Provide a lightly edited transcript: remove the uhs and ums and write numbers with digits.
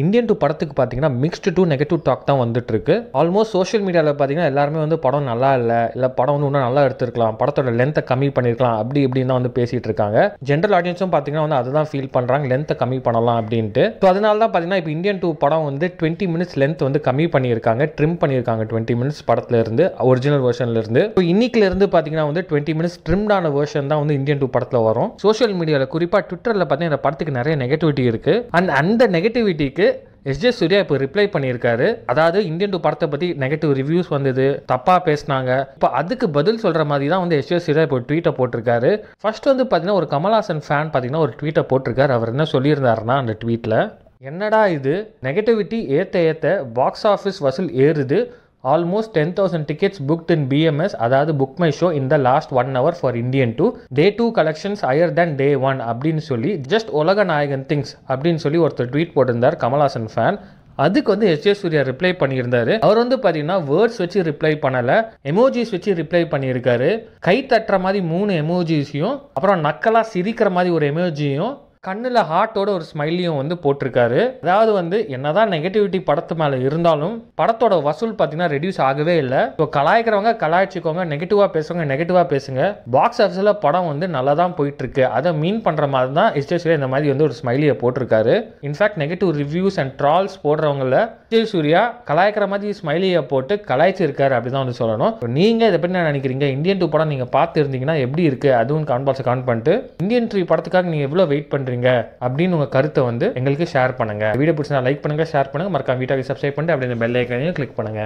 Indian 2 படத்துக்கு பார்த்தீங்கன்னா mixed to negative talk தான் வந்துட்டு இருக்கு. ஆல்மோஸ்ட் சோஷியல் மீடியாவில் பார்த்தீங்கன்னா எல்லாருமே வந்து படம் நல்லா இல்லை படம் வந்து இன்னும் நல்லா எடுத்துருக்கலாம், படத்தோட லென்த்தை கம்மி பண்ணியிருக்கலாம் அப்படி இப்படின்னு தான் வந்து பேசிட்டு இருக்காங்க. ஜென்ரல் ஆடியன்ஸும் பார்த்தீங்கன்னா வந்து அதுதான் ஃபீல் பண்ணுறாங்க, லென்த்தை கம்மி பண்ணலாம் அப்படின்ட்டு. ஸோ அதனால தான் பார்த்தீங்கன்னா இப்போ இந்தியன் 2 படம் வந்து 20 மினிட்ஸ் லென்த் வந்து கம்மி பண்ணியிருக்காங்க, ட்ரிம் பண்ணியிருக்காங்க 20 மினிட்ஸ் படத்துல இருந்து, ஒரிஜினல் வெர்ஷன்ல இருந்து. இப்போ இன்னைக்குல இருந்து பார்த்தீங்கன்னா வந்து 20 மினிட்ஸ் ட்ரிம்டான வெர்ஷன் தான் வந்து இந்தியன் 2 படத்தில் வரும். சோஷியல் மீடியாவில் குறிப்பாக ட்விட்டரில் பார்த்தீங்கன்னா இந்த படத்துக்கு நிறைய நெகட்டிவிட்டி இருக்கு. அந்த நெகட்டிவிட்டிக்கு எஸ்.ஜே. சூர்யா இப்போ ரிப்ளை பண்ணியிருக்காரு. அதாவது இந்தியன் 2 படத்தை பற்றி நெகட்டிவ் ரிவ்யூஸ் வந்தது, தப்பாக பேசினாங்க. இப்போ அதுக்கு பதில் சொல்கிற மாதிரி தான் வந்து எஸ்.ஜே. சூர்யா இப்போ ட்வீட்டை போட்டிருக்காரு. ஃபர்ஸ்ட் வந்து பார்த்தீங்கன்னா ஒரு கமல்ஹாசன் ஃபேன் பார்த்தீங்கன்னா ஒரு ட்வீட்டை போட்டிருக்காரு. அவர் என்ன சொல்லியிருந்தாருன்னா அந்த ட்வீட்டில், என்னடா இது நெகட்டிவிட்டி ஏற்ற பாக்ஸ் ஆஃபீஸ் வசூல் ஏறுது, almost 10,000 tickets booked in BMS, அதாவது book my show in the last 1 hour for Indian 2, day 2 collections higher than day 1 அப்படின்னு சொல்லி just உலக நாயகன் திங்ஸ் அப்படின்னு சொல்லி ஒருத்தர் ட்வீட் போட்டிருந்தார் கமல்ஹாசன் ஃபேன். அதுக்கு வந்து எஸ்.ஜே. சூர்யா ரிப்ளை பண்ணியிருந்தாரு. அவர் வந்து பார்த்தீங்கன்னா வேர்ட்ஸ் வச்சு ரிப்ளை பண்ணல, எமோஜிஸ் வச்சு ரிப்ளை பண்ணியிருக்காரு. கை தட்டுற மாதிரி 3 எமோஜிஸையும், அப்புறம் நக்கலா சிரிக்கிற மாதிரி ஒரு எமோஜியும், கண்ணில் ஹார்ட்டோட ஒரு ஸ்மைலியும் வந்து போட்டிருக்காரு. அதாவது வந்து என்னதான் நெகட்டிவிட்டி படத்து மேலே இருந்தாலும் படத்தோட வசூல் பார்த்தீங்கன்னா ரெடியூஸ் ஆகவே இல்லை. இப்போ கலாய்க்கிறவங்க கலாய்ச்சிக்கோங்க, நெகட்டிவாக பேசுவாங்க நெகட்டிவாக பேசுங்க, பாக்ஸ் ஆஃபீஸில் படம் வந்து நல்லா தான் போயிட்டு இருக்கு, அதை மீன் பண்ணுற மாதிரி தான் எஸ்.ஜே. சூர்யா இந்த மாதிரி வந்து ஒரு ஸ்மைலியை போட்டிருக்காரு. In fact negative reviews and trolls போடுறவங்கள எஸ்.ஜே. சூர்யா கலாய்க்கிற மாதிரி ஸ்மைலியை போட்டு கலாய்ச்சிருக்காரு அப்படிதான் வந்து சொல்லணும். நீங்கள் இதை பற்றி என்ன நினைக்கிறீங்க? இந்தியன் 2 படம் நீங்கள் பார்த்து இருந்தீங்கன்னா எப்படி இருக்கு அதுவும் கமெண்ட் பாக்ஸை கமெண்ட் பண்ணிட்டு, இந்தியன் 3 படத்துக்காக நீங்கள் எவ்வளோ வெயிட் பண்ணுறீங்க அப்படின்னு உங்க கருத்தை வந்து எங்களுக்கு ஷேர் பண்ணுங்க. வீடியோ பிடிச்சா லைக் பண்ணுங்க, ஷேர் பண்ணுங்க, மறக்காம வீடியோக்கு சப்ஸ்கிரைப் பண்ணிட்டு அப்படியே பெல் ஐகானையும் கிளிக் பண்ணுங்க.